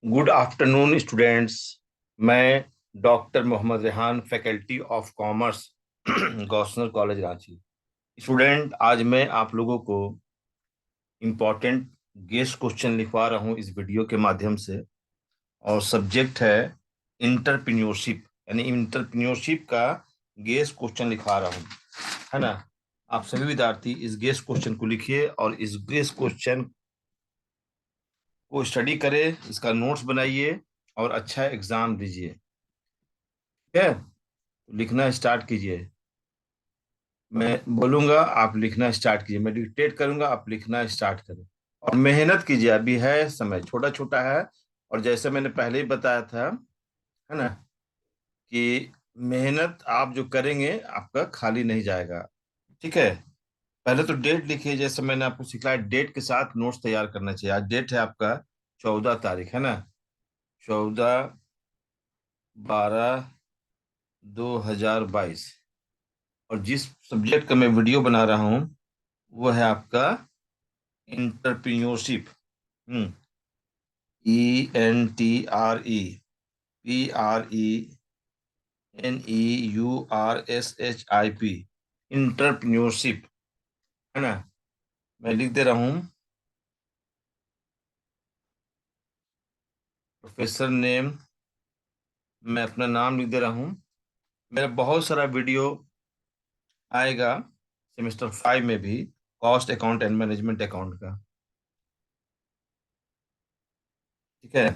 Good afternoon students. मैं doctor Mohammad Rehan, faculty of commerce, Gossner college Ranchi. Student, आज मैं आप लोगों को इम्पोर्टेंट गेस्ट क्वेश्चन लिखवा रहा हूँ इस वीडियो के माध्यम से। और सब्जेक्ट है इंटरप्रेन्योरशिप, यानी इंटरप्रेन्योरशिप का गेस्ट क्वेश्चन लिखवा रहा हूँ, है ना। आप सभी विद्यार्थी इस गेस्ट क्वेश्चन को लिखिए और इस गेस्ट क्वेश्चन को स्टडी करें, इसका नोट्स बनाइए और अच्छा एग्जाम दीजिए। ठीक है, तो लिखना स्टार्ट कीजिए। मैं बोलूंगा, आप लिखना स्टार्ट कीजिए। मैं डिक्टेट करूंगा, आप लिखना स्टार्ट करें और मेहनत कीजिए। अभी है समय, छोटा छोटा है। और जैसे मैंने पहले ही बताया था, है ना, कि मेहनत आप जो करेंगे आपका खाली नहीं जाएगा। ठीक है, पहले तो डेट लिखिए। जैसे मैंने आपको सिखाया, डेट के साथ नोट्स तैयार करना चाहिए। आज डेट है आपका 14 तारीख, है ना। 14/12/2022। और जिस सब्जेक्ट का मैं वीडियो बना रहा हूँ वो है आपका इंटरप्रेन्योरशिप। हम्म ENTRE, PRENEURSHIP, इंटरप्रेन्योरशिप, है ना। मैं लिख दे रहा हूँ प्रोफेसर नेम। मैं अपना नाम लिख दे रहा हूँ। मेरा बहुत सारा वीडियो आएगा सेमेस्टर 5 में भी, cost account and management account का। ठीक है,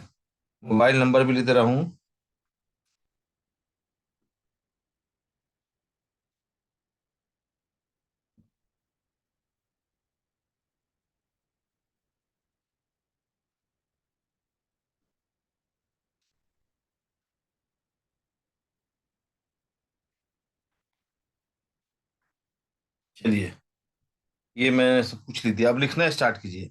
मोबाइल नंबर भी लिख दे रहा हूँ। चलिए, ये मैंने सब कुछ लिख दिया। अब लिखना स्टार्ट कीजिए।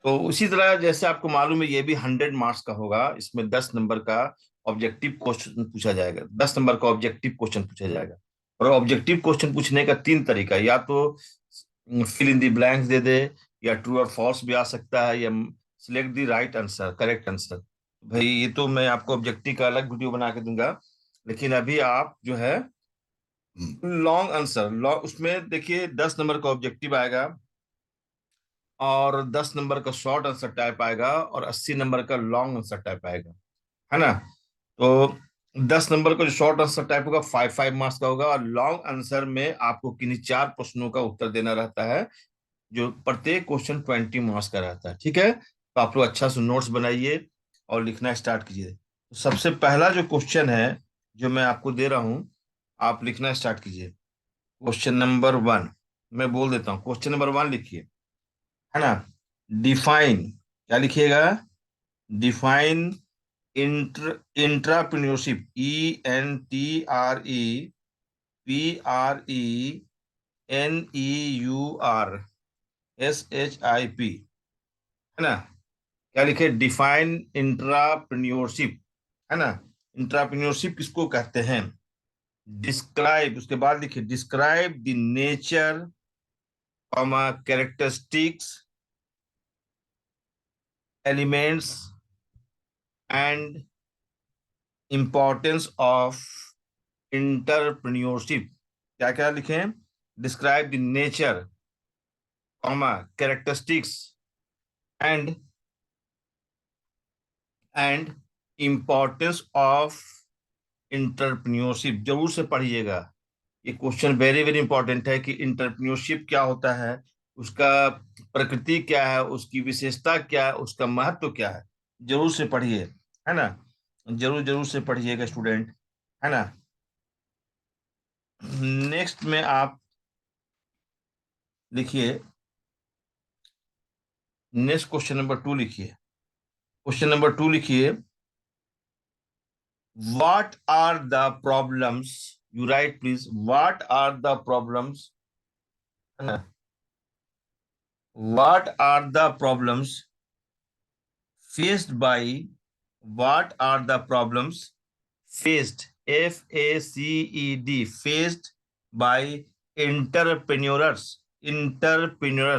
तो उसी तरह जैसे आपको मालूम है, ये भी 100 मार्क्स का होगा। इसमें 10 नंबर का ऑब्जेक्टिव क्वेश्चन पूछा जाएगा। 10 नंबर का ऑब्जेक्टिव क्वेश्चन पूछा जाएगा। और ऑब्जेक्टिव क्वेश्चन पूछने का तीन तरीका है। या तो फिल इन द ब्लैंक्स दे दे, या ट्रू और फॉल्स भी आ सकता है, या select the right answer, correct answer. भाई ये तो मैं आपको ऑब्जेक्टिव का अलग वीडियो बना के दूंगा। लेकिन अभी आप जो है लॉन्ग आंसर, लॉन्ग उसमें देखिए 10 नंबर का ऑब्जेक्टिव आएगा, और 10 नंबर का शॉर्ट आंसर टाइप आएगा, और 80 नंबर का लॉन्ग आंसर टाइप आएगा, है ना। तो 10 नंबर का जो शॉर्ट आंसर टाइप होगा 5 5 मार्क्स का होगा, और लॉन्ग आंसर में आपको किन्हीं चार प्रश्नों का उत्तर देना रहता है, जो प्रत्येक क्वेश्चन 20 मार्क्स का रहता है। ठीक है, तो आप लोग अच्छा से नोट्स बनाइए और लिखना स्टार्ट कीजिए। तो सबसे पहला जो क्वेश्चन है जो मैं आपको दे रहा हूं, आप लिखना स्टार्ट कीजिए। क्वेश्चन नंबर 1, मैं बोल देता हूँ। क्वेश्चन नंबर 1 लिखिए, है ना। डिफाइन, क्या लिखिएगा? डिफाइन इंट्राप्रेन्योरशिप, ENTREPRENEURSHIP, है ना। क्या लिखे? डिफाइन इंट्राप्रेन्योरशिप, है ना। इंट्राप्रेन्योरशिप किसको कहते हैं? डिस्क्राइब, उसके बाद लिखिए describe the nature, characteristics, elements and importance of entrepreneurship. क्या क्या लिखें? Describe the nature, characteristics and and importance of entrepreneurship. जरूर से पढ़िएगा। ये क्वेश्चन वेरी वेरी इंपॉर्टेंट है कि इंटरप्रेन्योरशिप क्या होता है, उसका प्रकृति क्या है, उसकी विशेषता क्या है, उसका महत्व क्या है। जरूर से पढ़िए, है ना। जरूर जरूर से पढ़िएगा स्टूडेंट, है ना। नेक्स्ट में आप लिखिए, नेक्स्ट क्वेश्चन नंबर 2 लिखिए। क्वेश्चन नंबर 2 लिखिए, what are the problems, you write please, what are the problems, है ना, what are the problems faced by, what are the problems faced, FACED, faced by entrepreneurs,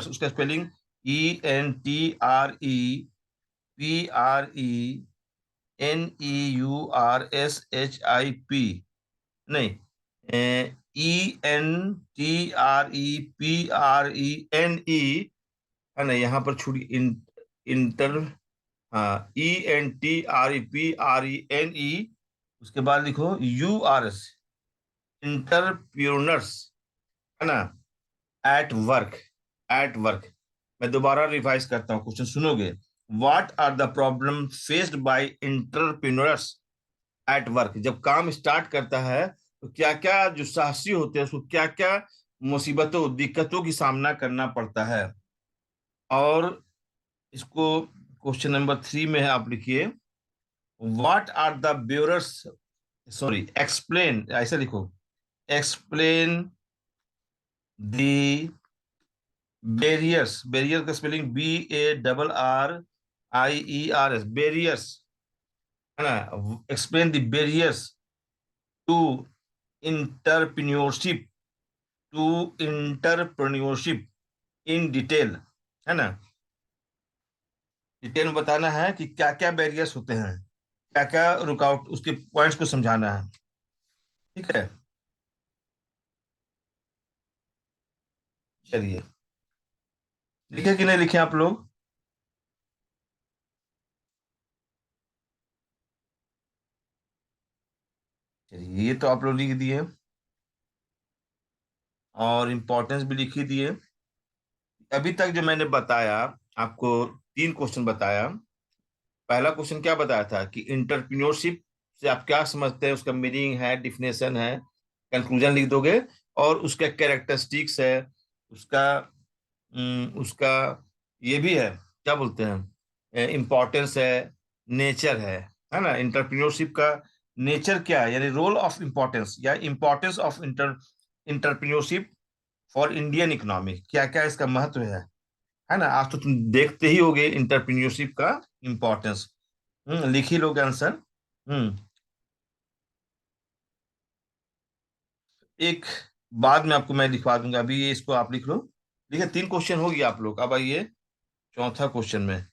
उसका spelling ENTREPRENEURS, PRENEURSHIP, नहीं, ENTREPRENE, है ना, यहाँ पर छुड़ी इंटर, हाँ, ENTREPRENE, उसके बाद लिखो URS, इंटरप्रेन्योर्स, है ना, एट वर्क, एट वर्क। मैं दोबारा रिवाइज करता हूँ, क्वेश्चन सुनोगे। What are the problem faced by entrepreneurs at work, जब काम स्टार्ट करता है तो क्या क्या जो साहसी होते हैं उसको क्या क्या मुसीबतों दिक्कतों की सामना करना पड़ता है। और इसको क्वेश्चन नंबर 3 में है, आप लिखिए what are the bureaus, sorry, explain, ऐसे लिखो, एक्सप्लेन द बैरियर्स, बैरियर का स्पेलिंग BARRIERS, बैरियर्स, है ना, explain the barriers to entrepreneurship, to entrepreneurship in detail, है ना, डिटेल में बताना है कि क्या क्या बैरियर्स होते हैं, क्या क्या रुकावट, उसके पॉइंट्स को समझाना है। ठीक है, चलिए, लिखे कि नहीं लिखे आप लोग? चलिए, ये तो आप लोग लिख दिए और इम्पोर्टेंस भी लिख ही दिए। अभी तक जो मैंने बताया आपको, 3 क्वेश्चन बताया। पहला क्वेश्चन क्या बताया था कि इंटरप्रेन्योरशिप से आप क्या समझते हैं, उसका मीनिंग है, डिफिनेशन है, कंक्लूजन लिख दोगे, और उसका कैरेक्टरिस्टिक्स है, उसका उसका ये भी है, क्या बोलते हैं, इम्पोर्टेंस है, नेचर है ना, इंटरप्रेन्योरशिप का नेचर क्या है, यानी रोल ऑफ इम्पोर्टेंस या importance of entrepreneurship for Indian economy, क्या क्या इसका महत्व है ना। आज तो तुम देखते ही होगे इंटरप्रेन्योरशिप का इम्पोर्टेंस। लिख ही लोगे आंसर। हम्म एक बाद में आपको मैं लिखवा दूंगा, अभी ये इसको आप लिख लो। ठीक है, 3 क्वेश्चन हो गया आप लोग, अब आइए चौथा क्वेश्चन में,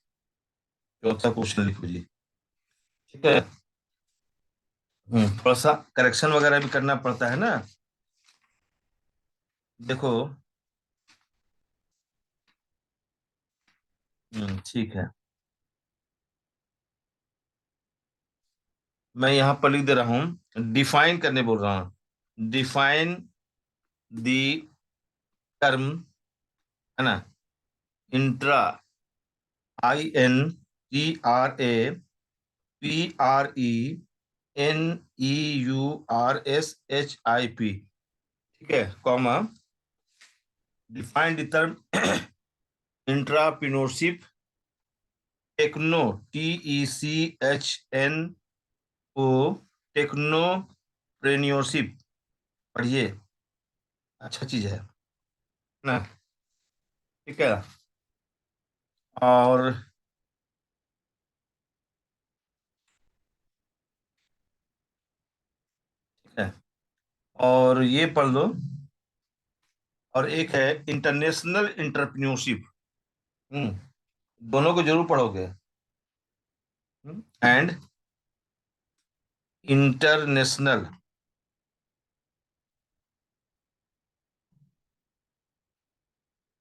चौथा क्वेश्चन लिखो जी। ठीक है। थोड़ा सा करेक्शन वगैरह भी करना पड़ता है ना। देखो, ठीक है, मैं यहाँ पर लिख दे रहा हूँ, डिफाइन करने बोल रहा हूँ, डिफाइन दी टर्म, है ना, इंट्रा, INTRAPRENEURSHIP, ठीक है, comma, define the term intrapreneurship, techno, TECHNO, technopreneurship, पढ़िए, अच्छा चीज है ना। ठीक है, और ठीक है, और ये पढ़ लो, और एक है इंटरनेशनल इंटरप्रेन्योरशिप। हम्म दोनों को जरूर पढ़ोगे। एंड इंटरनेशनल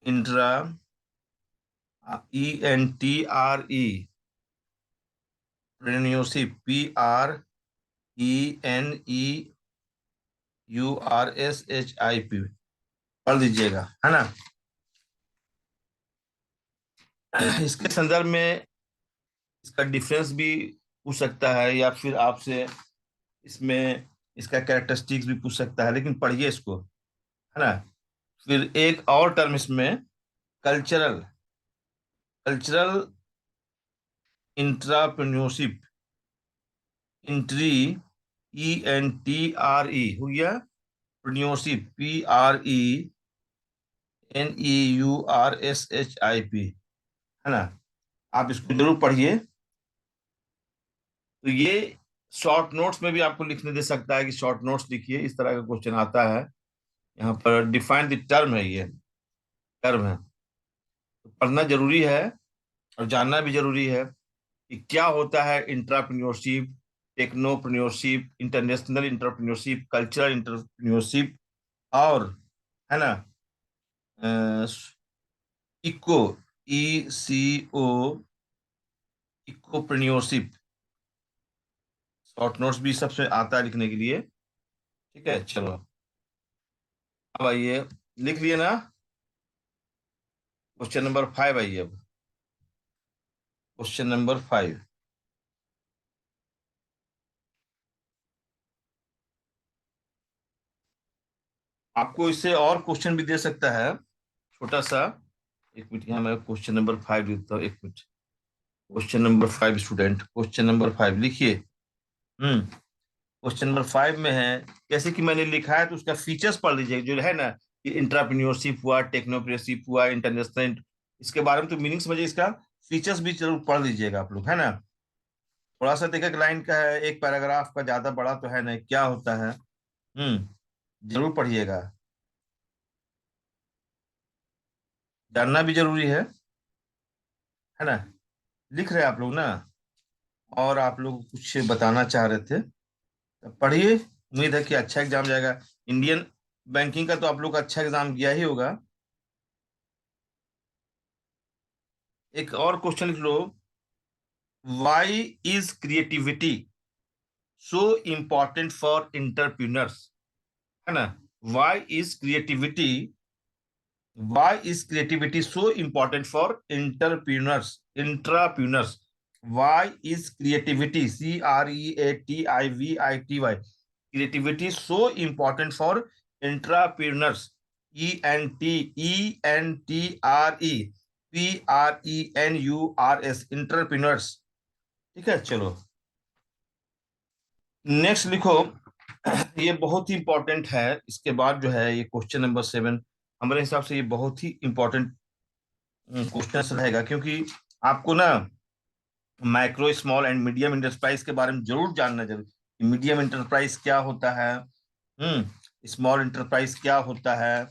इंट्रा, ENTREप्रेन्योरशिप, PRENEURSHIP, पढ़ लीजिएगा, है ना। इसके संदर्भ में इसका डिफरेंस भी पूछ सकता है, या फिर आपसे इसमें इसका कैरेक्टरिस्टिक्स भी पूछ सकता है, लेकिन पढ़िए इसको, है ना। फिर एक और टर्म इसमें, कल्चरल, कल्चरल इंट्राप्रेन्योरशिप, इंट्री, ENTRE हो गया, प्रेन्योरशिप, PRENEURSHIP, है ना। आप इसको जरूर पढ़िए। तो ये शॉर्ट नोट्स में भी आपको लिखने दे सकता है कि शॉर्ट नोट्स लिखिए, इस तरह का क्वेश्चन आता है। यहाँ पर डिफाइन द टर्म है, ये टर्म है, तो पढ़ना जरूरी है और जानना भी जरूरी है। कि क्या होता है इंट्राप्रेन्योरशिप, टेक्नोप्रेन्योरशिप, इंटरनेशनल इंटरप्रेन्योरशिप, कल्चरल इंटरप्रेन्योरशिप, और है ना इको, ECO, इकोप्रेन्योरशिप। शॉर्ट नोट्स भी सबसे आता है लिखने के लिए। ठीक है, चलो अब आइए, लिख लिए ना? क्वेश्चन नंबर 5 आइए अब। Question number 5। आपको इससे और क्वेश्चन भी दे सकता है, छोटा सा। एक मिनट, यहाँ मैं क्वेश्चन नंबर 5 लिखता हूँ, एक minute. Question number 5 student, question number 5 लिखिए। क्वेश्चन नंबर 5 में है, जैसे कि मैंने लिखा है तो उसका फीचर्स पढ़ लीजिए, जो है ना कि इंट्राप्रेन्योरशिप हुआ, टेक्नोप्रेन्योरशिप हुआ, इंटरनेशनल, इसके बारे में तो मीनिंग समझिए, इसका फीचर्स भी जरूर पढ़ लीजिएगा आप लोग, है ना। थोड़ा सा देखिए, लाइन का है, एक पैराग्राफ का, ज्यादा बड़ा तो है नहीं, क्या होता है। जरूर पढ़िएगा, जानना भी जरूरी है ना। लिख रहे हैं आप लोग ना, और आप लोग कुछ बताना चाह रहे थे, तो पढ़िए। उम्मीद है कि अच्छा एग्जाम जाएगा। इंडियन बैंकिंग का तो आप लोग का अच्छा एग्जाम गया ही होगा। एक और क्वेश्चन लिख लो। Why is creativity so important for entrepreneurs, है ना। Why is creativity, why is creativity so important for entrepreneurs? Why is creativity, CREATIVITY, creativity so important for entrepreneurs? ENTENTREPRENURS, entrepreneurs। ठीक है, चलो नेक्स्ट लिखो। ये बहुत ही इंपॉर्टेंट है। इसके बाद जो है ये क्वेश्चन नंबर 7, हमारे हिसाब से ये बहुत ही इंपॉर्टेंट क्वेश्चन रहेगा, क्योंकि आपको ना micro, small and medium enterprise के बारे में जरूर जानना जरूर। मीडियम इंटरप्राइज क्या होता है, स्मॉल इंटरप्राइज क्या होता है,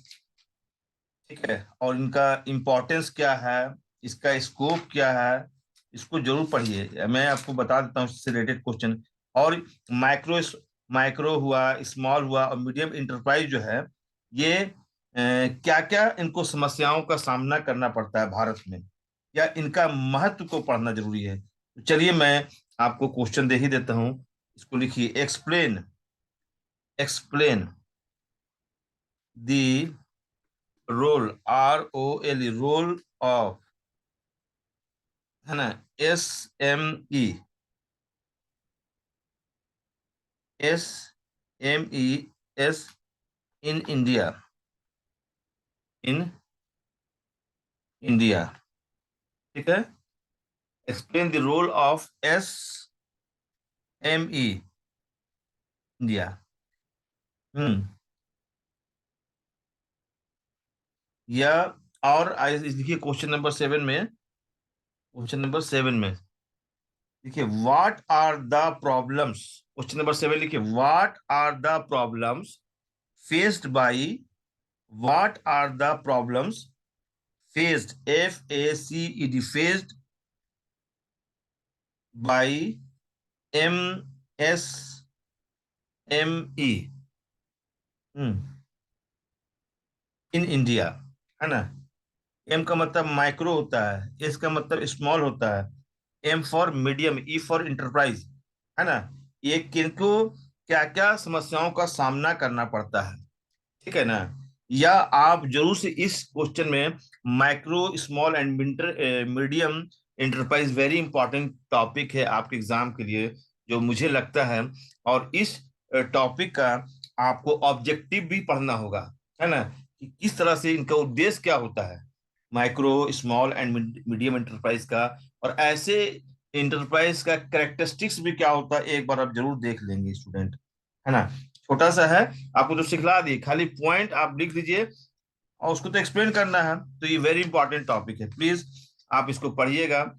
ठीक है, और इनका इम्पोर्टेंस क्या है, इसका स्कोप क्या है, इसको जरूर पढ़िए। मैं आपको बता देता हूँ इससे रिलेटेड क्वेश्चन। और माइक्रो माइक्रो हुआ, स्मॉल हुआ और मीडियम इंटरप्राइज जो है, ये क्या क्या इनको समस्याओं का सामना करना पड़ता है भारत में, या इनका महत्व को पढ़ना जरूरी है। तो चलिए मैं आपको क्वेश्चन दे ही देता हूँ। इसको लिखिए, explain, explain the role, ROL, role of, है ना, SME, SMES in India, in India, ठीक है। Explain the role of SME India. Hmm या और देखिए क्वेश्चन नंबर 7 में, क्वेश्चन नंबर 7 में देखिए, what are the problems. Question number 7 लिखिए, what are the problems faced by, what are the problems faced, FACED, faced by MSME in India, है ना। M का मतलब माइक्रो होता है, एस का मतलब स्मॉल होता है, M for medium, E for enterprise, है ना। ये किनको क्या क्या समस्याओं का सामना करना पड़ता है, ठीक है ना। या आप जरूर से इस क्वेश्चन में micro, small and medium enterprise very important topic है आपके एग्जाम के लिए, जो मुझे लगता है। और इस टॉपिक का आपको ऑब्जेक्टिव भी पढ़ना होगा, है ना, कि किस तरह से इनका उद्देश्य क्या होता है, micro, small and medium enterprise का। और ऐसे इंटरप्राइज का कैरेक्टरिस्टिक्स भी क्या होता है, एक बार आप जरूर देख लेंगे स्टूडेंट, है ना। छोटा सा है, आपको तो सिखला दी, खाली पॉइंट आप लिख दीजिए और उसको तो एक्सप्लेन करना है। तो ये वेरी इंपॉर्टेंट टॉपिक है, प्लीज आप इसको पढ़िएगा,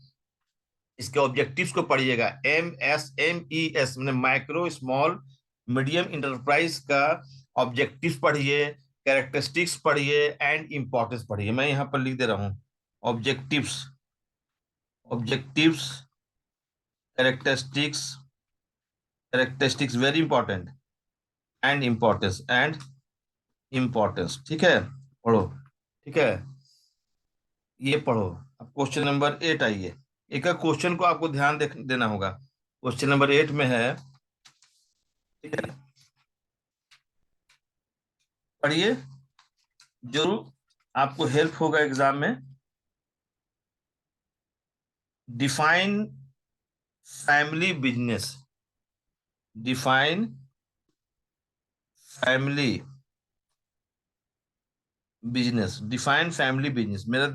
इसके ऑब्जेक्टिव्स को पढ़िएगा। MSMES मैंने माइक्रो, स्मॉल, मीडियम इंटरप्राइज का ऑब्जेक्टिव्स पढ़िए, कैरेक्टरिस्टिक्स पढ़िए एंड इंपॉर्टेंस पढ़िए। मैं यहाँ पर लिख दे रहा हूँ, objectives, objectives characteristics, characteristics very important, and importance. ठीक है, पढ़ो। ठीक है, ये पढ़ो। अब क्वेश्चन नंबर 8 आइए। एक एक क्वेश्चन को आपको ध्यान देना होगा। क्वेश्चन नंबर 8 में है, ठीक है, पढ़िए, जरूर आपको हेल्प होगा एग्जाम में। Define family business, define family business, define family business. मेरा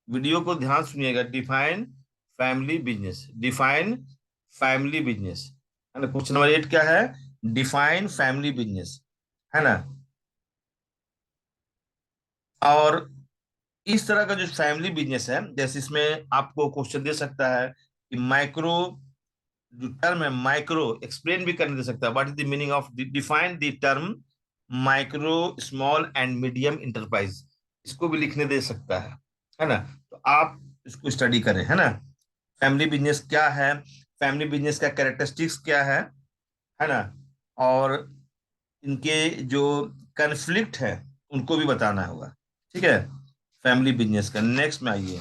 वीडियो को ध्यान सुनिएगा। Define family business, define family business, है ना। क्वेश्चन नंबर 8 क्या है? डिफाइन फैमिली बिजनेस, है ना। और इस तरह का जो फैमिली बिजनेस है, जैसे इसमें आपको क्वेश्चन दे सकता है कि माइक्रो, जो टर्म है माइक्रो, एक्सप्लेन भी करने दे सकता है। What is the meaning of, define the term micro small and medium enterprise, इसको भी लिखने दे सकता है ना। तो आप इसको स्टडी करें, है ना। फैमिली बिजनेस क्या है, फैमिली बिजनेस का कैरेक्टरिस्टिक्स क्या है ना। और इनके जो कन्फ्लिक्ट है उनको भी बताना होगा। ठीक है, फैमिली बिजनेस का। नेक्स्ट में आइए,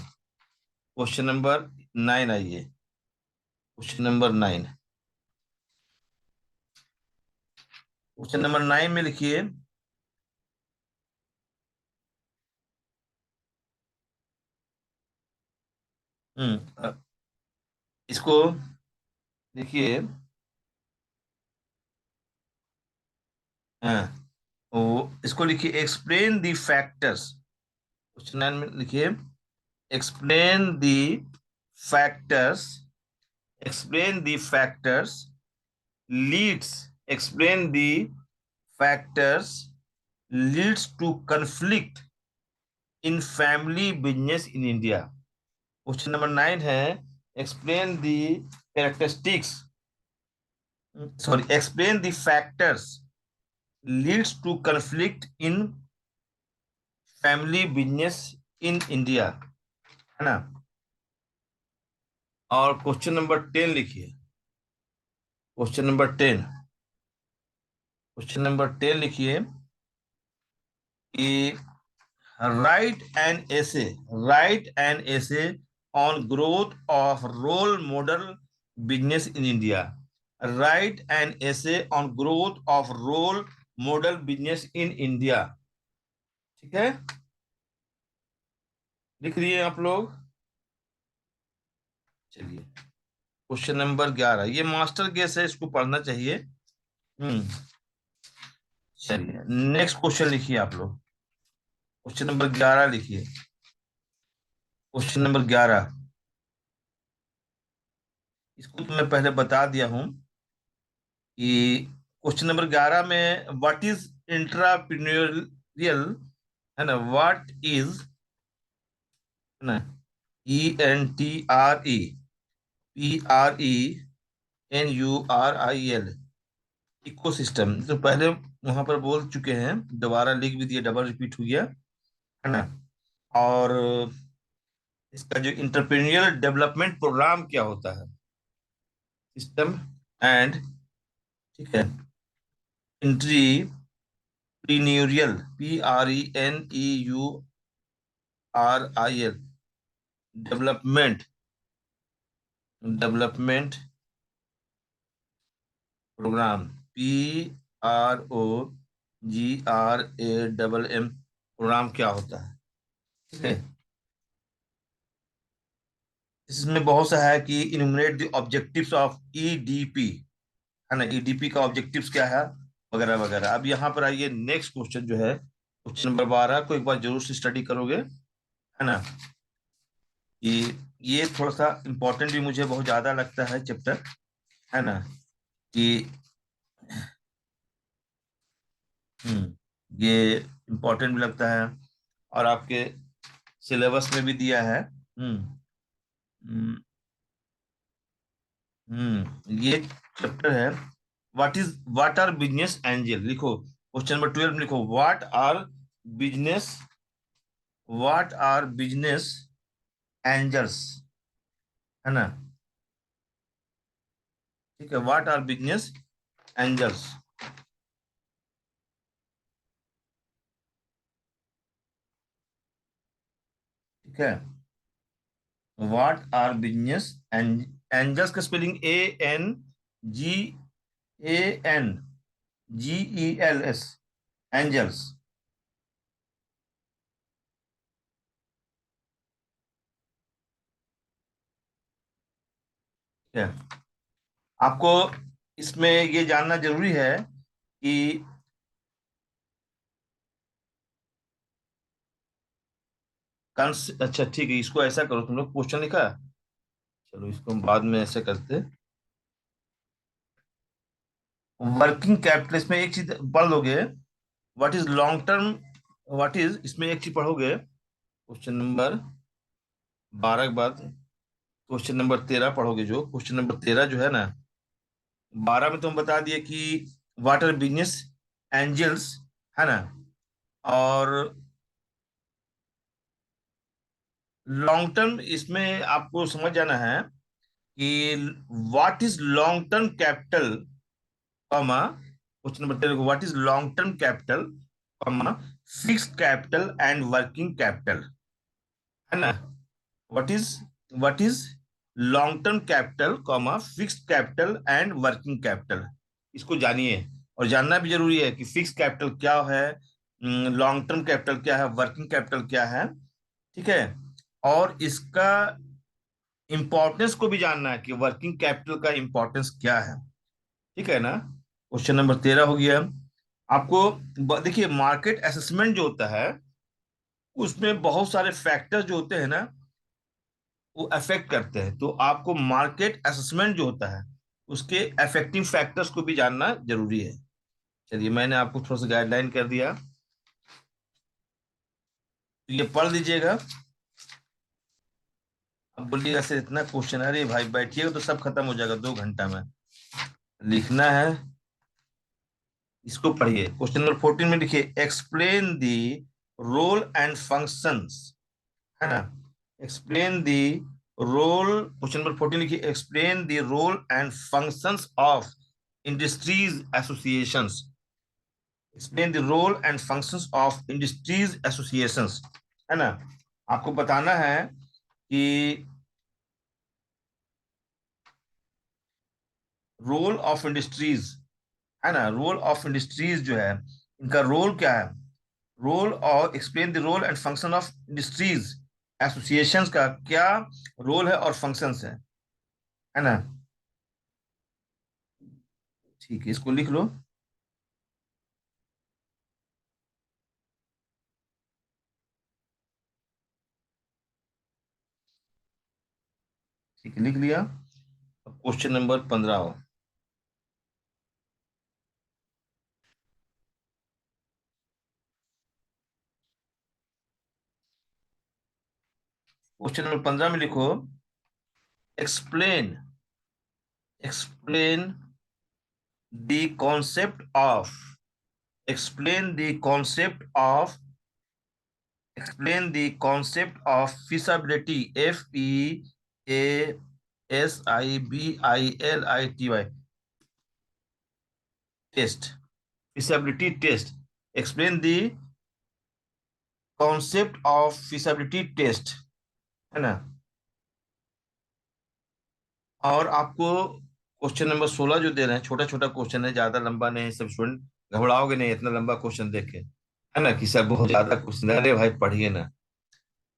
क्वेश्चन नंबर 9 आइए। क्वेश्चन नंबर 9, क्वेश्चन नंबर 9 में लिखिए, इसको देखिए। हाँ, इसको लिखिए, एक्सप्लेन द फैक्टर्स। क्वेश्चन 9 में लिखिए, explain the factors, explain the factors leads, explain the factors leads to conflict in family business in India. Question number 9 है, explain the characteristics, sorry, explain the factors leads to conflict in family business in India, है ना। और question number 10 लिखिए। Question number 10, question number 10 लिखिए कि write an essay, write an essay on growth of role model business in India, write an essay on growth of role model business in India. ठीक है, लिख दिए आप लोग? चलिए, क्वेश्चन नंबर 11, ये मास्टर केस है, इसको पढ़ना चाहिए। हम्म, चलिए, नेक्स्ट क्वेश्चन लिखिए आप लोग। क्वेश्चन नंबर 11 लिखिए। क्वेश्चन नंबर 11, इसको तो मैं पहले बता दिया हूं कि क्वेश्चन नंबर 11 में व्हाट इज इंट्राप्रेन्योरियल, है ना, व्हाट इज, है ना, ENTREPRENURIL, इकोसिस्टम। तो पहले वहां पर बोल चुके हैं, दोबारा लिख भी दिया, डबल रिपीट हो गया, है ना। और इसका जो इंटरप्रेन्योरियल डेवलपमेंट प्रोग्राम क्या होता है, सिस्टम एंड, ठीक है, entrepreneurial, PRENEURIL development, development program, PROGRAMM program क्या होता है। ठीक है, इसमें बहुत सा है कि इनुमरेट द ऑब्जेक्टिव्स ऑफ ईडीपी, है ना, ईडीपी का ऑब्जेक्टिव्स क्या है, वगैरह वगैरह। अब यहाँ पर आइए, नेक्स्ट क्वेश्चन जो है, क्वेश्चन नंबर 12 को एक बार जरूर से स्टडी करोगे, है ना। ये थोड़ा सा इंपॉर्टेंट भी मुझे बहुत ज्यादा लगता है चैप्टर, है ना, कि ये इंपॉर्टेंट भी लगता है, और आपके सिलेबस में भी दिया है। हम्म हम्म ये चैप्टर है, व्हाट आर बिजनेस एंजल। लिखो, क्वेश्चन नंबर 12 में लिखो, business what are business angels, है ना। ठीक है, व्हाट आर बिजनेस एंजल्स। ठीक है, व्हाट आर बिजनेस एंजल्स का स्पेलिंग ANGELS, एंजल्स। ठीक है, आपको इसमें ये जानना जरूरी है कि अच्छा ठीक है, इसको ऐसा करो, तुम लोग क्वेश्चन लिखा है? चलो इसको हम बाद में ऐसे करते। वर्किंग कैपिटल, इसमें एक चीज पढ़ लोगे, what is long term, what is, इसमें एक चीज पढ़ोगे क्वेश्चन नंबर 12 के बाद, क्वेश्चन नंबर 13 पढ़ोगे, जो क्वेश्चन नंबर 13 जो है ना, 12 में तुम बता दिए कि व्हाट आर बिजनेस एंजल्स, है ना। और लॉन्ग टर्म इसमें आपको समझ जाना है कि what is long term capital, comma, question number 13 को, what is long term capital, comma, fixed capital and working capital, है ना। What is what is long term capital, comma, fixed capital and working capital, इसको जानिए। और जानना भी जरूरी है कि फिक्स्ड कैपिटल क्या है, लॉन्ग टर्म कैपिटल क्या है, वर्किंग कैपिटल क्या है। ठीक है, और इसका इंपॉर्टेंस को भी जानना है कि वर्किंग कैपिटल का इंपॉर्टेंस क्या है। ठीक है ना, क्वेश्चन नंबर 13 हो गया आपको। देखिए, मार्केट असेसमेंट जो होता है, उसमें बहुत सारे फैक्टर्स जो होते हैं ना, वो अफेक्ट करते हैं, तो आपको मार्केट असेसमेंट जो होता है, उसके अफेक्टिंग फैक्टर्स को भी जानना जरूरी है। चलिए, मैंने आपको थोड़ा सा गाइडलाइन कर दिया, तो ये पढ़ लीजिएगा। अब बोलिएगा सर इतना क्वेश्चन, अरे भाई बैठिएगा तो सब खत्म हो जाएगा 2 घंटा में। लिखना है, इसको पढ़िए। क्वेश्चन नंबर 14 में लिखिए, explain the role and functions, है ना। Explain the role, question number 14 लिखिए, explain the role and functions of industries associations. Explain the role and functions of industries associations, है ना। आपको बताना है कि रोल ऑफ इंडस्ट्रीज, है ना, रोल ऑफ इंडस्ट्रीज जो है, इनका रोल क्या है, रोल, और explain the role and function of industries associations का क्या रोल है और फंक्शंस है ना। ठीक है, इसको लिख लो। ठीक है, लिख लिया। क्वेश्चन नंबर 15 हो। क्वेश्चन नंबर 15 में लिखो, explain explain the concept of, explain the concept of explain the concept of feasibility, FEASIBILITY, test, feasibility test, explain the concept of feasibility test, है ना। और आपको क्वेश्चन नंबर 16 जो दे रहे हैं, छोटा छोटा क्वेश्चन है, ज्यादा लंबा नहीं है, सब स्टूडेंट घबराओगे नहीं इतना लंबा क्वेश्चन देख के, है ना, कि सर बहुत ज्यादा क्वेश्चन है, अरे भाई पढ़िए ना,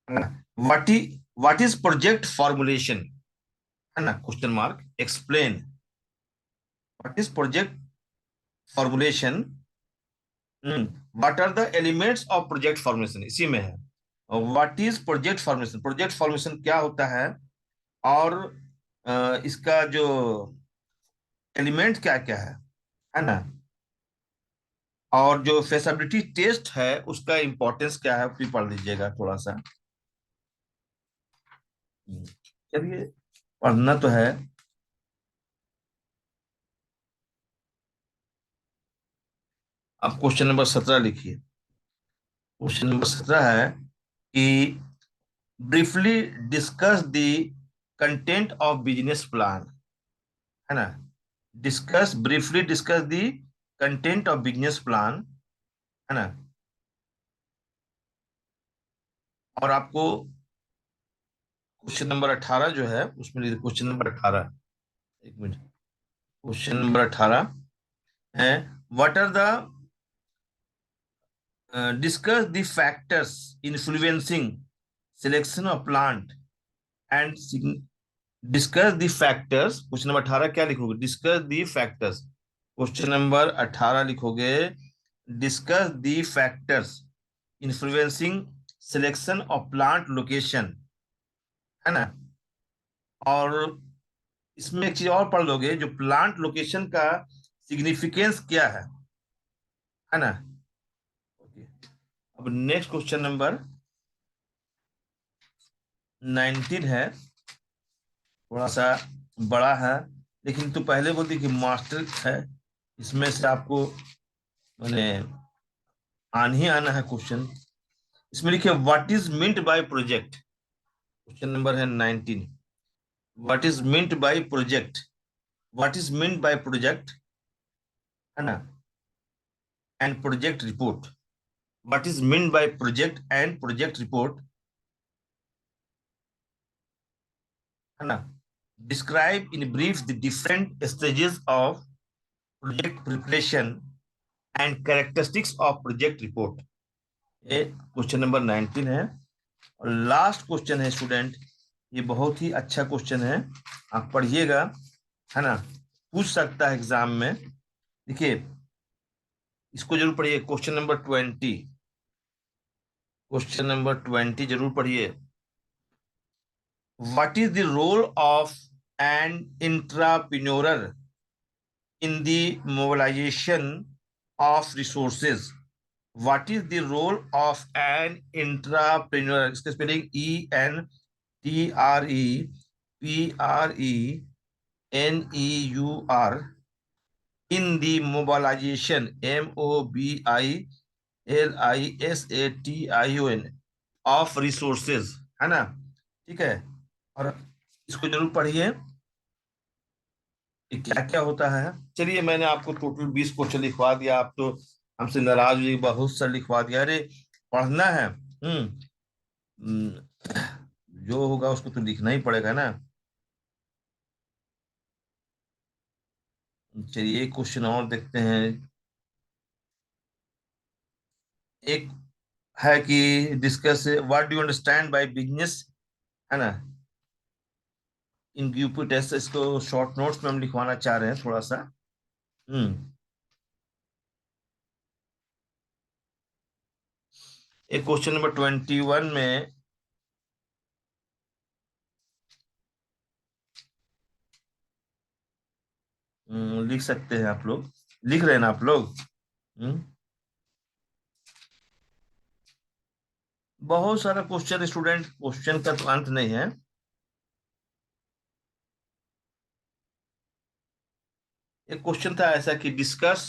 है ना। व्हाट इज प्रोजेक्ट फॉर्मुलेशन, है ना, question mark, explain what is project formulation, what are the elements of project formulation, इसी में है। What is project formulation, project formulation क्या होता है, और इसका जो एलिमेंट क्या क्या है ना। और जो फेसिबिलिटी टेस्ट है, उसका इंपॉर्टेंस क्या है, भी पढ़ लीजिएगा थोड़ा सा। चलिए, पढ़ना तो है। अब क्वेश्चन नंबर 17 लिखिए। क्वेश्चन नंबर 17 है कि briefly discuss the content of business plan, है ना। Briefly discuss the content of business plan, है ना। और आपको क्वेश्चन नंबर 18 जो है उसमें, क्वेश्चन नंबर 18, एक मिनट, क्वेश्चन नंबर 18 है, what are the discuss the factors influencing selection of plant and discuss the factors. Question number 18 क्या लिखोगे? Discuss the factors. Question number 18 लिखोगे discuss the factors influencing selection of plant location, है ना। और इसमें एक चीज और पढ़ लोगे, जो प्लांट लोकेशन का सिग्निफिकेंस क्या है ना। ओके। अब नेक्स्ट क्वेश्चन नंबर 19 है, थोड़ा सा बड़ा है, लेकिन तो पहले बोलती कि मास्टर है, इसमें से आपको मैंने आन ही आना है क्वेश्चन। इसमें लिखे what is meant by project. Question number है 19। What is meant by project, what is meant by project, है ना, and project report. What is meant by project and project report, है ना। Describe in brief the different stages of project preparation and characteristics of project report. ये question number 19 है। और last question है student, ये बहुत ही अच्छा क्वेश्चन है, आप पढ़िएगा, है ना, पूछ सकता है एग्जाम में। देखिए, इसको जरूर पढ़िए, क्वेश्चन नंबर 20, क्वेश्चन नंबर 20 जरूर पढ़िए। What is the role of an intrapreneur in the mobilization of resources? What is the role of an entrepreneur? इसका spelling ENTREPRENEUR in the mobilization MOBILISATION of resources, है ना। ठीक है, और इसको जरूर पढ़िए कि क्या क्या होता है। चलिए, मैंने आपको टोटल 20 क्वेश्चन लिखवा दिया, आप तो हमसे नाराज हुई, बहुत सा लिखवा दिया। अरे, पढ़ना है। हम्म, जो होगा उसको तो लिखना ही पड़ेगा ना। चलिए, एक क्वेश्चन और देखते हैं। एक है कि discuss what do you understand by business, है ना, इन यूपी टेस्ट। इसको शॉर्ट नोट्स में हम लिखवाना चाह रहे हैं थोड़ा सा। हम्म एक क्वेश्चन नंबर 21 में लिख सकते हैं आप लोग, लिख रहे हैं ना आप लोग। हम्म बहुत सारा क्वेश्चन स्टूडेंट, क्वेश्चन का तो अंत नहीं है। एक क्वेश्चन था ऐसा कि discuss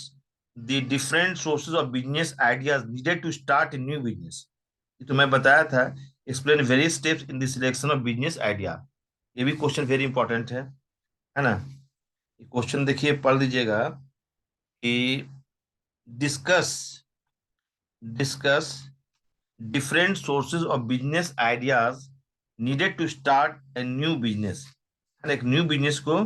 the different sources of business ideas needed to start a new business. ये तो मैं बताया था, explain various steps in the selection of business idea. ये भी क्वेश्चन वेरी इंपॉर्टेंट है ना। क्वेश्चन देखिए, पढ़ लीजिएगा कि discuss discuss different sources of business ideas needed to start a new business, है ना, एक न्यू बिजनेस को।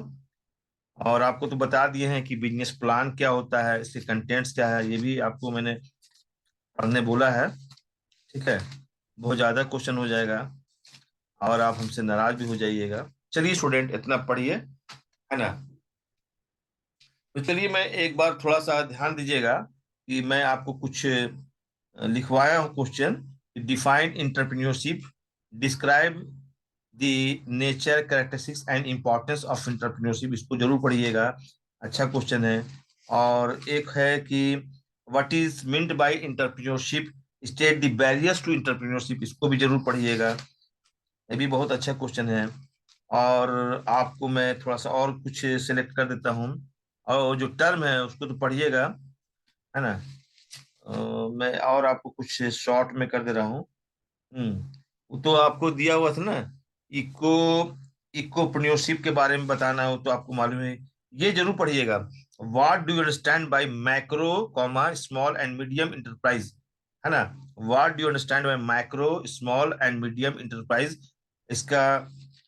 और आपको तो बता दिए हैं कि बिजनेस प्लान क्या होता है, इसके कंटेंट्स क्या है, ये भी आपको मैंने पढ़ने बोला है। ठीक है, बहुत ज्यादा क्वेश्चन हो जाएगा और आप हमसे नाराज भी हो जाइएगा। चलिए स्टूडेंट, इतना पढ़िए, है ना। तो चलिए, मैं एक बार थोड़ा सा ध्यान दीजिएगा कि मैं आपको कुछ लिखवाया हूँ question. Define entrepreneurship, describe the nature, characteristics and importance of entrepreneurship. इसको जरूर पढ़िएगा, अच्छा क्वेश्चन है। और एक है कि what is meant by entrepreneurship, state the barriers to entrepreneurship. इसको भी जरूर पढ़िएगा, ये भी बहुत अच्छा क्वेश्चन है। और आपको मैं थोड़ा सा और कुछ सिलेक्ट कर देता हूँ, और जो टर्म है उसको तो पढ़िएगा, है ना। मैं और आपको कुछ शॉर्ट में कर दे रहा हूँ। वो तो आपको दिया हुआ था ना, इको इकोप्रेन्योरशिप के बारे में बताना हो तो आपको मालूम है, ये जरूर पढ़िएगा। What do you understand by macro comma small and medium enterprise, है ना। What do you understand by macro small and medium enterprise, इसका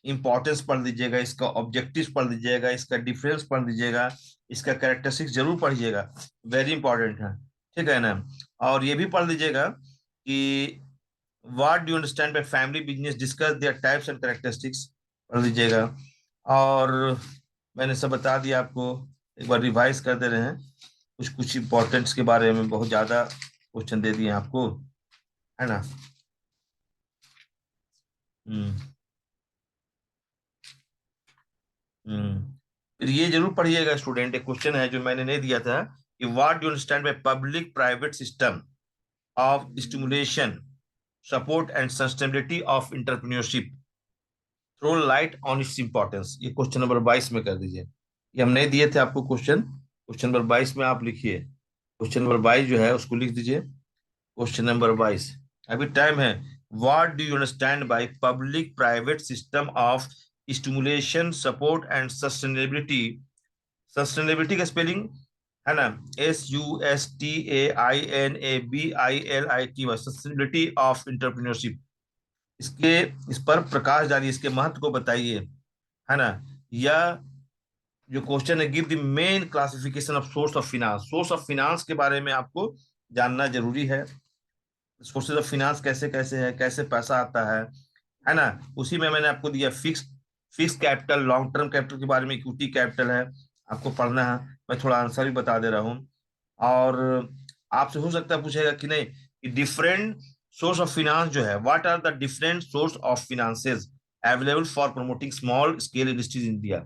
इंपॉर्टेंस पढ़ लीजिएगा, इसका ऑब्जेक्टिव पढ़ लीजिएगा, इसका डिफरेंस पढ़ लीजिएगा, इसका कैरेक्टरिस्टिक्स जरूर पढ़िएगा, वेरी इंपॉर्टेंट है, ठीक है ना। और ये भी पढ़ लीजिएगा कि what do you understand by family business, discuss their types and characteristics, पढ़ लीजिएगा। और मैंने सब बता दिया आपको, एक बार रिवाइज कर दे रहे हैं, कुछ कुछ इंपॉर्टेंट्स के बारे में बहुत ज्यादा क्वेश्चन दे दिए आपको, है ना। हम्म। हम्म। फिर ये जरूर पढ़िएगा स्टूडेंट, एक क्वेश्चन है जो मैंने नहीं दिया था, कि what do understand by public private system of stimulation support and sustainability of entrepreneurship, throw light on its importance. ये क्वेश्चन नंबर 22 में कर दीजिए। ये हम नहीं दिए थे आपको क्वेश्चन, क्वेश्चन नंबर 22 में आप लिखिए, क्वेश्चन नंबर 22 जो है उसको लिख दीजिए, क्वेश्चन नंबर 22। अभी टाइम है। What do you understand by public private system of stimulation support and sustainability, sustainability का स्पेलिंग है ना, SUSTAINABILITY, सस्टेनेबिलिटी ऑफ एंटरप्रेन्योरशिप। इसके इस पर प्रकाश डालिए, इसके महत्व को बताइए, है ना। या जो क्वेश्चन है, give the main classification of source of finance, source of finance के बारे में आपको जानना जरूरी है। सोर्सेज ऑफ फिनांस कैसे कैसे है, कैसे पैसा आता है ना। उसी में मैंने आपको दिया fix fix capital, long term capital के बारे में, इक्विटी कैपिटल है, आपको पढ़ना है। मैं थोड़ा आंसर भी बता दे रहा हूँ। और आपसे हो सकता है पूछेगा कि नहीं, कि डिफरेंट सोर्स ऑफ फिनांस जो है, what are the different source of finances available for promoting small scale industries in India.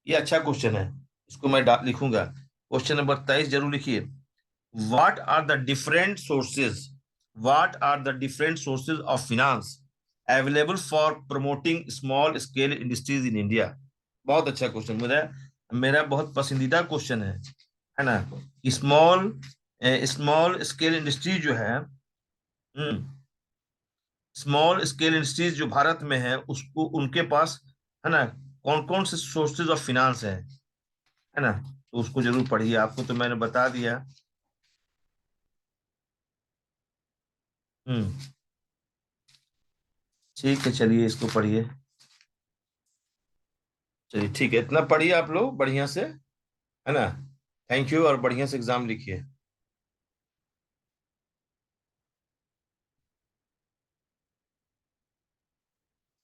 ये अच्छा क्वेश्चन है, इसको मैं लिखूंगा, क्वेश्चन नंबर 23 जरूर लिखिए। What are the different sources, what are the different sources of finance available for promoting small scale industries in India. बहुत अच्छा क्वेश्चन, मेरा मेरा बहुत पसंदीदा क्वेश्चन है ना। स्मॉल स्मॉल स्केल इंडस्ट्री जो है, स्मॉल स्केल इंडस्ट्रीज जो भारत में है, उसको उनके पास, है ना, कौन कौन से सोर्सेज ऑफ फिनांस है ना। तो उसको जरूर पढ़िए, आपको तो मैंने बता दिया। हम्म। ठीक है, चलिए इसको पढ़िए। चलिए ठीक है, इतना पढ़िए आप लोग बढ़िया से, है ना। थैंक यू, और बढ़िया से एग्जाम लिखिए।